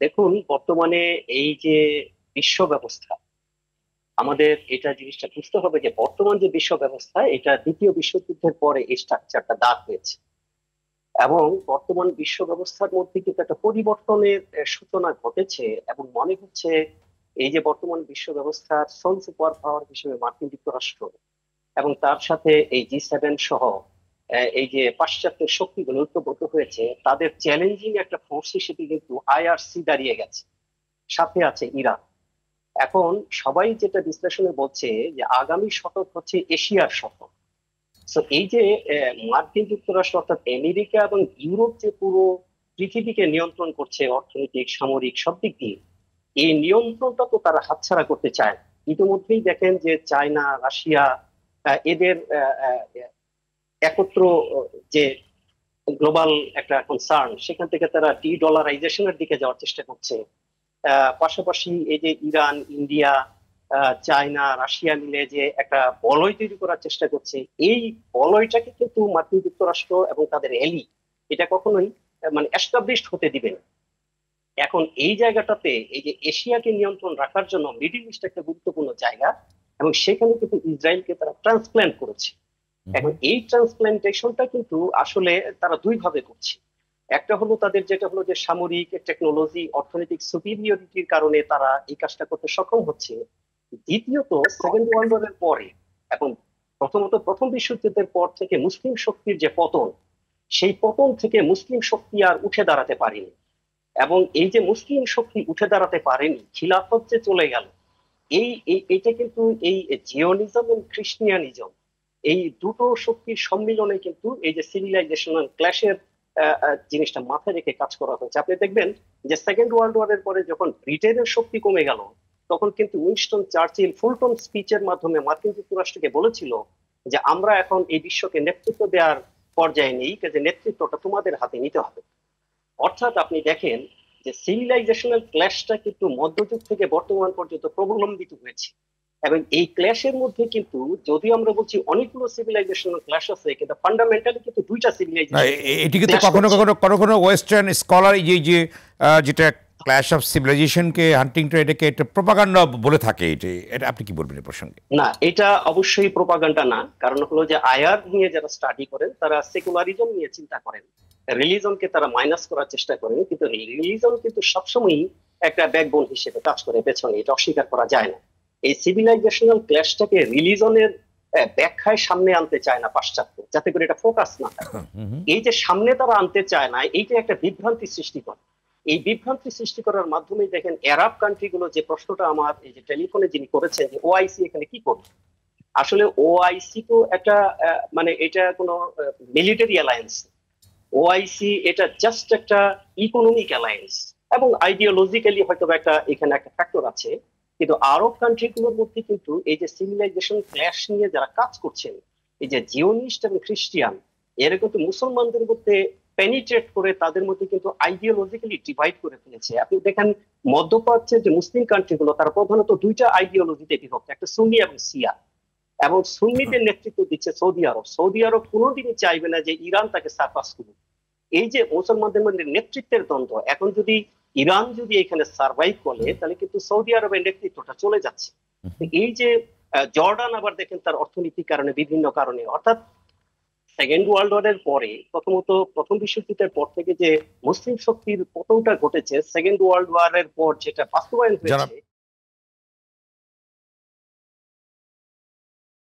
দেখুন, বর্তমানে এই যে বিশ্ব ব্যবস্থা, আমাদের এটা জিনিসটা বুঝতে হবে যে বর্তমান যে বিশ্ব ব্যবস্থা এটা দ্বিতীয় বিশ্বযুদ্ধের পরে এই স্ট্রাকচারটা দাঁড় হয়েছে। এবং বর্তমান বিশ্ব ব্যবস্থার মধ্যে কিন্তু একটা পরিবর্তনের সূচনা ঘটেছে। এবং মনে হচ্ছে এই যে বর্তমান বিশ্ব ব্যবস্থার সোল সুপার পাওয়ার হিসেবে মার্কিন যুক্তরাষ্ট্র এবং তার সাথে এই G7 সহ এই যে পাশ্চাত্যের শক্তিগুলো ঐক্যবদ্ধ হয়েছে, তাদের চ্যালেঞ্জিং একটা ফোর্স হিসেবে কিন্তু IRC দাঁড়িয়ে গেছে। সাথে আছে ইরান। এখন সবাই যেটা বিশ্লেষণে বলছে যে আগামী শতক হচ্ছে এশিয়ার শতক। তো এই যে মার্কিন যুক্তরাষ্ট্র অর্থাৎ আমেরিকা এবং ইউরোপ যে পুরো পৃথিবীকে নিয়ন্ত্রণ করছে অর্থনৈতিক সামরিক সব দিক দিয়ে, এই নিয়ন্ত্রণটা তো তারা হাতছাড়া করতে চায় না। ইতিমধ্যেই দেখেন যে চায়না, রাশিয়া, এদের একত্র যে গ্লোবাল একটা কনসার্ন, সেখান থেকে তারা ডলারাইজেশনের দিকে যাওয়ার চেষ্টা করছে। পাশাপাশি এই যে ইরান, ইন্ডিয়া, চায়না, রাশিয়া মিলে যে একটা বলয় তৈরি করার চেষ্টা করছে, এই বলয়টাকে কিন্তু মার্কিন যুক্তরাষ্ট্র এবং তাদের এলি এটা কখনোই মানে এস্টাবলিশড হতে দিবে না। এখন এই জায়গাটাতে এই যে এশিয়াকে নিয়ন্ত্রণ রাখার জন্য মিডিল ইস্ট একটা গুরুত্বপূর্ণ জায়গা, এবং সেখানে কিন্তু ইসরায়েলকে তারা ট্রান্সপ্ল্যান্ট করেছে। এখন এই ট্রান্সপ্ল্যান্টেশনটা কিন্তু আসলে তারা দুই ভাবে করছে। একটা হলো তাদের যেটা হলো যে সামরিক টেকনোলজি, অর্থনৈতিক সুপিরিয়রিটির কারণে তারা এই কাজটা করতে সক্ষম হচ্ছে। দ্বিতীয়ত, সেকেন্ড ওয়ার্ল্ড ওয়ারের পরে এখন প্রথমত প্রথম বিশ্বযুদ্ধের পর থেকে মুসলিম শক্তির যে পতন, সেই পতন থেকে মুসলিম শক্তি আর উঠে দাঁড়াতে পারেনি। এবং এই যে মুসলিম শক্তি উঠে দাঁড়াতে পারেনি, খিলাফত যে চলে গেল, এইটা কিন্তু এই জিওনিজম এবং খ্রিস্টিয়ানিজম, এই দুটো শক্তির সম্মিলনে কিন্তু এই যে সিভিলাইজেশনাল ক্ল্যাশের জিনিসটা মাথায় রেখে কাজ করা হয়েছে। আপনি দেখবেন যে সেকেন্ড ওয়ার্ল্ড ওয়ারের পরে যখন ব্রিটেনের শক্তি কমে গেল, তখন কিন্তু উইনস্টন চার্চিল ফুলটন স্পিচের মাধ্যমে মার্কিন যুক্তরাষ্ট্রকে বলেছিল যে আমরা এখন এই বিশ্বকে নেতৃত্ব দেওয়ার পর্যায়ে নেই, যে নেতৃত্বটা তোমাদের হাতে নিতে হবে। অর্থাৎ আপনি দেখেন যে সিভিলাইজেশনাল ক্ল্যাশটা কিন্তু মধ্যযুগ থেকে বর্তমান পর্যন্ত প্রবলম্বিত হয়েছে। এবং এই ক্ল্যাশের মধ্যে কিন্তু, যদিও আমরা বলছি অনেকগুলো সিভিলাইজেশনাল ক্ল্যাশ আছে, কিন্তু ফান্ডামেন্টালি কিন্তু দুইটা না, সিভিলাইজেশন এটি কিন্তু ক্ল্যাশ কখনো করছে। কখনো কখনো কোনো ওয়েস্টার্ন স্কলার এই যে যেটা ক্ল্যাশ অফ সিভিলাইজেশনকে হান্টিংটন এটাকে একটা প্রোপাগান্ডা বলে থাকে, এটা এটা আপনি কি বলবেন এই প্রসঙ্গে? না, এটা অবশ্যই প্রোপাগান্ডা না। কারণ হলো যে আয়ার নিয়ে যারা স্টাডি করেন তারা সেকুলারিজম নিয়ে চিন্তা করেন, রিলিজনকে তারা মাইনাস করার চেষ্টা করেন, কিন্তু রিলিজন কিন্তু সবসময়ই একটা ব্যাকবোন হিসেবে কাজ করে পেছনে, এটা অস্বীকার করা যায় না। এই সিভিলাইজেশনাল ক্ল্যাশটাকে রিলিজনের ব্যাখ্যায় সামনে আনতে চায় না পাশ্চাত্য, যাতে করে এটা ফোকাস না থাকে। এই যে সামনে তারা আনতে চায় না, এইটা একটা বিভ্রান্তি সৃষ্টি করে। এই বিভ্রান্তি সৃষ্টি করার মাধ্যমে দেখেন আরব কান্ট্রি গুলো, যে প্রশ্নটা আমার এই যে টেলিফোনে যিনি করেছেন যে ওআইসি এখানে কি করবে, আসলে ওআইসি তো একটা মানে এটা কোনো মিলিটারি অ্যালায়েন্স। ওআইসি এটা জাস্ট একটা ইকোনমিক অ্যালায়েন্স, এবং আইডিওলজিক্যালি হয়তো একটা এখানে একটা ফ্যাক্টর আছে। কিন্তু আরব কান্ট্রি গুলোর মধ্যে কিন্তু এই যে সিভিলাইজেশন ক্ল্যাশ নিয়ে যারা কাজ করছেন, এই যে জিওনিস্ট এবং খ্রিস্টিয়ান, এরা কিন্তু মুসলমানদের মধ্যে পেনিট্রেট করে তাদের মধ্যে কিন্তু আইডিওলজিক্যালি ডিভাইড করে ফেলেছে। আপনি দেখেন মধ্যপ্রাচ্যের যে মুসলিম কান্ট্রি গুলো, তারা প্রধানত দুইটা আইডিওলজিতে বিভক্ত, একটা সুন্নি এবং শিয়া। এবং সুন্নিদের নেতৃত্ব দিচ্ছে সৌদি আরব। সৌদি আরব কোনোদিনই চাইবে না যে ইরান তাকে সারপাস করুক। এই যে মুসলমানদের মধ্যে নেতৃত্বের দ্বন্দ্ব, এখন যদি ইরান যদি এখানে সার্ভাইভ করে, তাহলে কিন্তু সৌদি আরবের নেতৃত্বটা চলে যাচ্ছে। এই যে জর্ডান আবার দেখেন তার অর্থনীতির কারণে, বিভিন্ন কারণে, অর্থাৎ সেকেন্ড ওয়ার্ল্ড ওয়ারের পরে প্রথমত প্রথম বিশ্বযুদ্ধের পর থেকে যে মুসলিম শক্তির পতনটা ঘটেছে, সেকেন্ড ওয়ার্ল্ড ওয়ারের পর যেটা বাস্তবায়ন যারা হয়েছে,